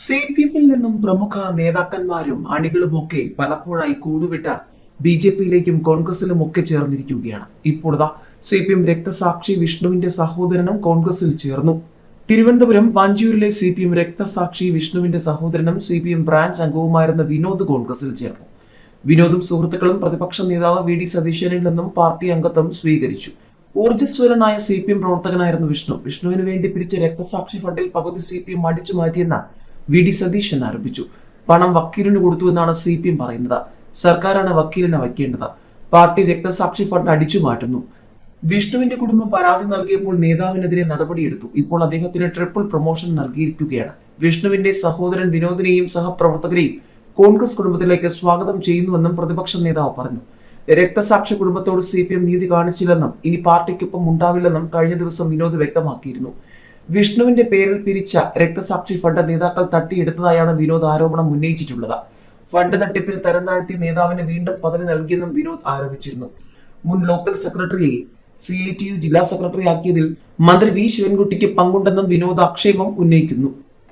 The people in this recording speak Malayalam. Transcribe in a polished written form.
CPM-ൽ നിന്നും പ്രമുഖ നേതാക്കന്മാരും അണികളുമൊക്കെ പലപ്പോഴായി കൂടുവിട്ട BJP-യിലേക്കും കോൺഗ്രസിലും ഒക്കെ ചേർന്നിരിക്കുകയാണ്. ഇപ്പോഴത്തെ CPM രക്തസാക്ഷി വിഷ്ണുവിന്റെ സഹോദരനും കോൺഗ്രസിൽ ചേർന്നു. തിരുവനന്തപുരം വഞ്ചിയൂരിലെ CPM രക്തസാക്ഷി വിഷ്ണുവിന്റെ സഹോദരനും CPM ബ്രാഞ്ച് അംഗവുമായിരുന്ന വിനോദ് കോൺഗ്രസിൽ ചേർന്നു. വിനോദും സുഹൃത്തുക്കളും പ്രതിപക്ഷ നേതാവ് VD സതീശനിൽ നിന്നും പാർട്ടി അംഗത്വം സ്വീകരിച്ചു. ഊർജ്ജസ്വലനായ CPM പ്രവർത്തകനായിരുന്നു വിഷ്ണുവിന് വേണ്ടി പിരിച്ച രക്തസാക്ഷി ഫണ്ടിൽ പകുതി CPM അടിച്ചു മാറ്റിയെന്ന VD സതീശൻ ആരോപിച്ചു. പണം വക്കീലിന് കൊടുത്തു എന്നാണ് CPM പറയുന്നത്. സർക്കാരാണ് വക്കീലിനെ വയ്ക്കേണ്ടത്. പാർട്ടി രക്തസാക്ഷി ഫണ്ട് അടിച്ചു മാറ്റുന്നു. വിഷ്ണുവിന്റെ കുടുംബം പരാതി നൽകിയപ്പോൾ നേതാവിനെതിരെ നടപടിയെടുത്തു. ഇപ്പോൾ അദ്ദേഹത്തിന് ട്രിപ്പിൾ പ്രൊമോഷൻ നൽകിയിരിക്കുകയാണ്. വിഷ്ണുവിന്റെ സഹോദരൻ വിനോദിനെയും സഹപ്രവർത്തകരെയും കോൺഗ്രസ് കുടുംബത്തിലേക്ക് സ്വാഗതം ചെയ്യുന്നുവെന്നും പ്രതിപക്ഷ നേതാവ് പറഞ്ഞു. രക്തസാക്ഷി കുടുംബത്തോട് CPM നീതി കാണിച്ചില്ലെന്നും ഇനി പാർട്ടിക്കൊപ്പം ഉണ്ടാവില്ലെന്നും കഴിഞ്ഞ ദിവസം വിനോദ് വ്യക്തമാക്കിയിരുന്നു. വിഷ്ണുവിന്റെ പേരിൽ പിരിച്ച രക്തസാക്ഷി ഫണ്ട് നേതാക്കൾ തട്ടിയെടുത്തതായാണ് വിനോദ് ആരോപണം ഉന്നയിച്ചിട്ടുള്ളത്. ഫണ്ട് തട്ടിപ്പിൽ തരം താഴ്ത്തിയ നേതാവിന് വീണ്ടും പദവി നൽകിയെന്നും വിനോദ് ആരോപിച്ചിരുന്നു. മുൻ ലോക്കൽ സെക്രട്ടറിയെ CITU ജില്ലാ സെക്രട്ടറി ആക്കിയതിൽ മന്ത്രി V ശിവൻകുട്ടിക്ക് പങ്കുണ്ടെന്നും വിനോദ് ആക്ഷേപം ഉന്നയിക്കുന്നു.